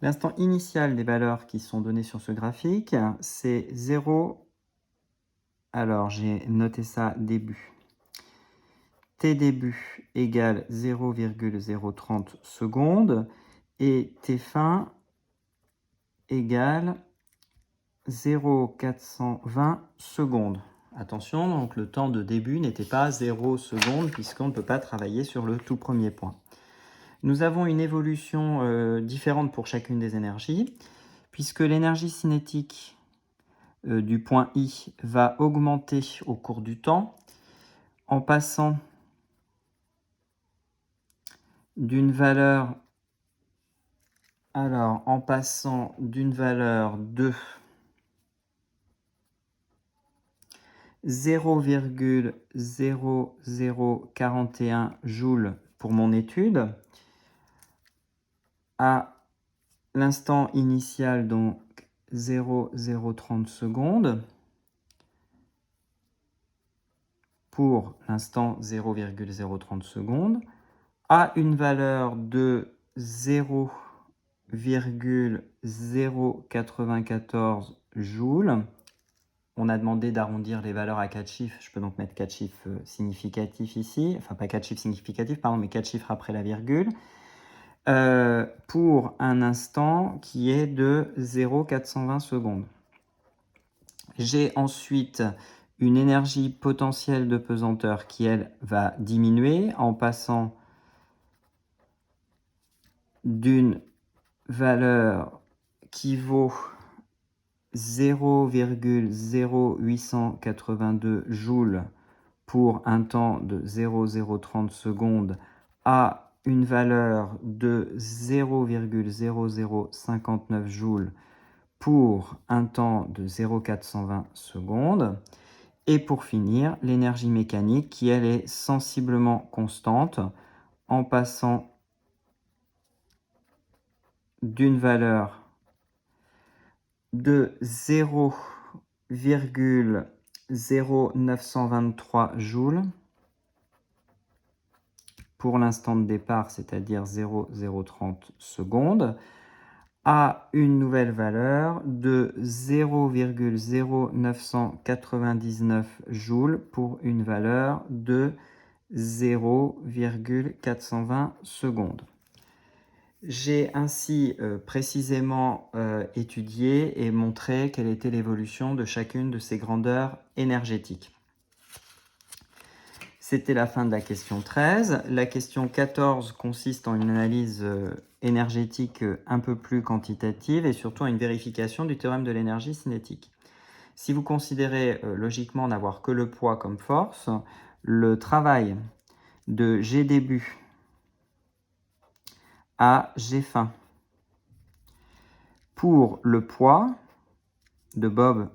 L'instant initial des valeurs qui sont données sur ce graphique, c'est 0. Alors, j'ai noté ça début. T début égale 0,030 secondes et T fin égale 0,420 secondes. Attention, donc le temps de début n'était pas 0 secondes puisqu'on ne peut pas travailler sur le tout premier point. Nous avons une évolution différente pour chacune des énergies, puisque l'énergie cinétique du point I va augmenter au cours du temps en passant d'une valeur, de 0,0041 joules pour mon étude à l'instant initial, donc 0,030 secondes, pour l'instant 0,030 secondes, à une valeur de 0,094 joules. On a demandé d'arrondir les valeurs à 4 chiffres. Je peux donc mettre 4 chiffres significatifs ici. Enfin, pas 4 chiffres significatifs, pardon, mais 4 chiffres après la virgule. Pour un instant qui est de 0,420 secondes. J'ai ensuite une énergie potentielle de pesanteur qui, elle, va diminuer en passant d'une valeur qui vaut 0,0882 joules pour un temps de 0,030 secondes à une valeur de 0,0059 joules pour un temps de 0,420 secondes. Et pour finir, l'énergie mécanique qui, elle, est sensiblement constante en passant d'une valeur de 0,0923 joules pour l'instant de départ, c'est-à-dire 0,030 secondes, à une nouvelle valeur de 0,0999 joules pour une valeur de 0,420 secondes. J'ai ainsi précisément étudié et montré quelle était l'évolution de chacune de ces grandeurs énergétiques. C'était la fin de la question 13. La question 14 consiste en une analyse énergétique un peu plus quantitative et surtout en une vérification du théorème de l'énergie cinétique. Si vous considérez logiquement n'avoir que le poids comme force, le travail de G début à G fin pour le poids de Bob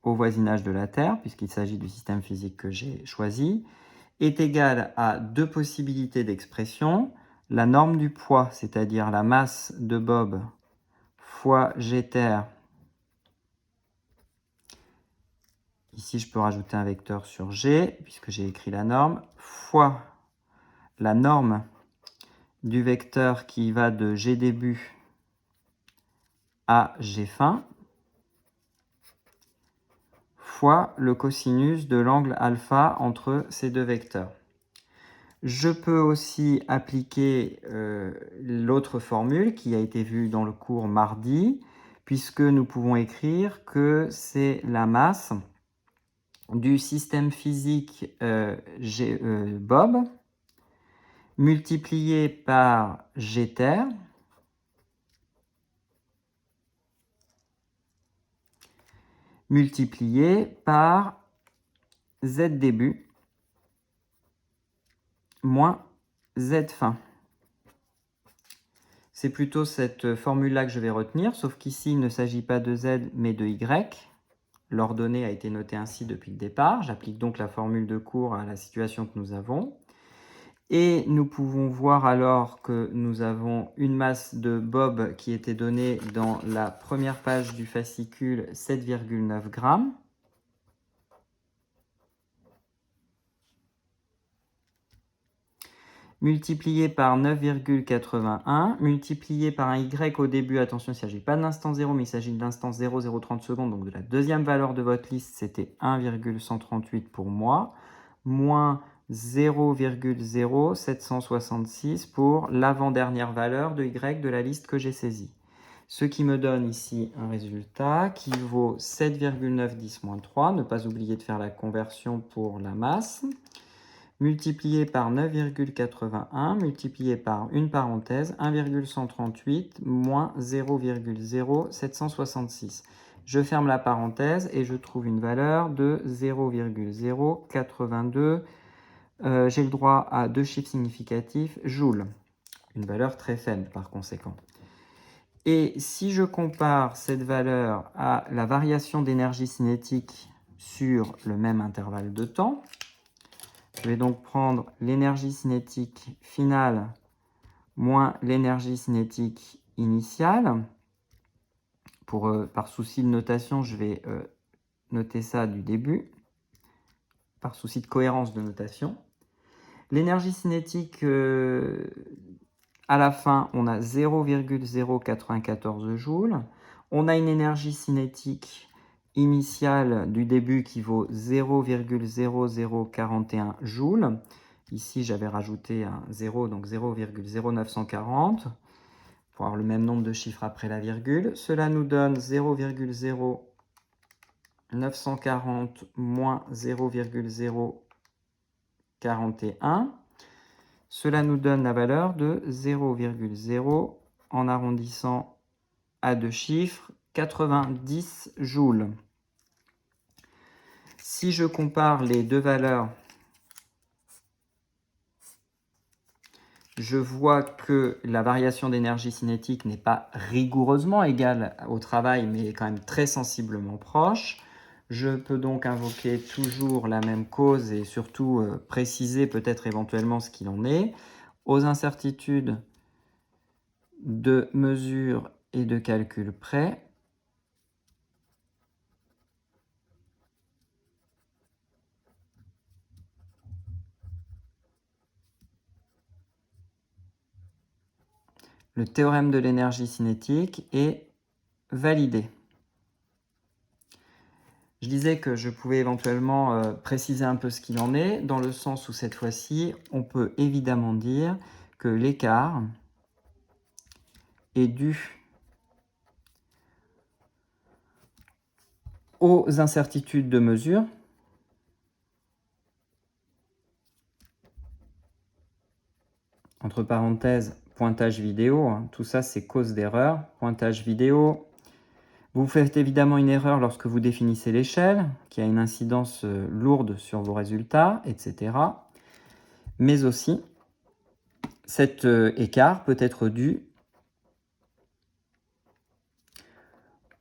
au voisinage de la Terre, puisqu'il s'agit du système physique que j'ai choisi, est égal à deux possibilités d'expression. La norme du poids, c'est-à-dire la masse de Bob fois G terre. Ici, je peux rajouter un vecteur sur G, puisque j'ai écrit la norme, fois la norme du vecteur qui va de G début à G fin, fois le cosinus de l'angle alpha entre ces deux vecteurs. Je peux aussi appliquer l'autre formule qui a été vue dans le cours mardi, puisque nous pouvons écrire que c'est la masse du système physique Bob multiplié par G terre multiplié par Z début moins Z fin. C'est plutôt cette formule-là que je vais retenir, sauf qu'ici, il ne s'agit pas de Z, mais de Y. L'ordonnée a été notée ainsi depuis le départ. J'applique donc la formule de cours à la situation que nous avons. Et nous pouvons voir alors que nous avons une masse de Bob qui était donnée dans la première page du fascicule, 7,9 grammes. multiplié par 9,81, multiplié par un y au début. Attention, il ne s'agit pas de l'instant 0, mais il s'agit de l'instant 0, 0,30 secondes, donc de la deuxième valeur de votre liste, c'était 1,138 pour moi, moins 0,0766 pour l'avant-dernière valeur de y de la liste que j'ai saisie. Ce qui me donne ici un résultat qui vaut 7,910 moins 3, ne pas oublier de faire la conversion pour la masse, multiplié par 9,81, multiplié par une parenthèse, 1,138 moins 0,0766. Je ferme la parenthèse et je trouve une valeur de 0,082. J'ai le droit à 2 chiffres significatifs, joules. Une valeur très faible par conséquent. Et si je compare cette valeur à la variation d'énergie cinétique sur le même intervalle de temps, je vais donc prendre l'énergie cinétique finale moins l'énergie cinétique initiale. Par souci de notation, je vais noter ça du début, par souci de cohérence de notation. L'énergie cinétique, à la fin, on a 0,094 joules. On a une énergie cinétique initiale du début qui vaut 0,0041 joules. Ici, j'avais rajouté un 0, donc 0,0940, pour avoir le même nombre de chiffres après la virgule. Cela nous donne 0,0940 moins 0,041. Cela nous donne la valeur de 0,0, en arrondissant à 2 chiffres, 90 joules. Si je compare les deux valeurs, je vois que la variation d'énergie cinétique n'est pas rigoureusement égale au travail, mais est quand même très sensiblement proche. Je peux donc invoquer toujours la même cause et surtout préciser peut-être éventuellement ce qu'il en est. Aux incertitudes de mesure et de calcul près, le théorème de l'énergie cinétique est validé. Je disais que je pouvais éventuellement préciser un peu ce qu'il en est, dans le sens où cette fois-ci, on peut évidemment dire que l'écart est dû aux incertitudes de mesure, entre parenthèses, pointage vidéo, hein, tout ça c'est cause d'erreur, pointage vidéo. Vous faites évidemment une erreur lorsque vous définissez l'échelle, qui a une incidence lourde sur vos résultats, etc. Mais aussi, cet écart peut être dû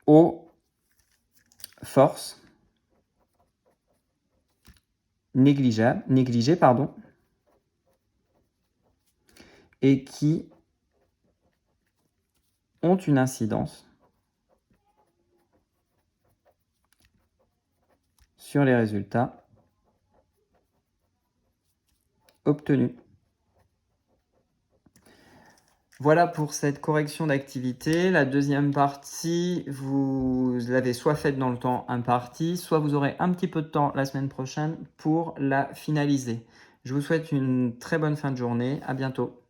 aux forces négligées, et qui ont une incidence sur les résultats obtenus. Voilà pour cette correction d'activité. La deuxième partie, vous l'avez soit faite dans le temps imparti, soit vous aurez un petit peu de temps la semaine prochaine pour la finaliser. Je vous souhaite une très bonne fin de journée. À bientôt.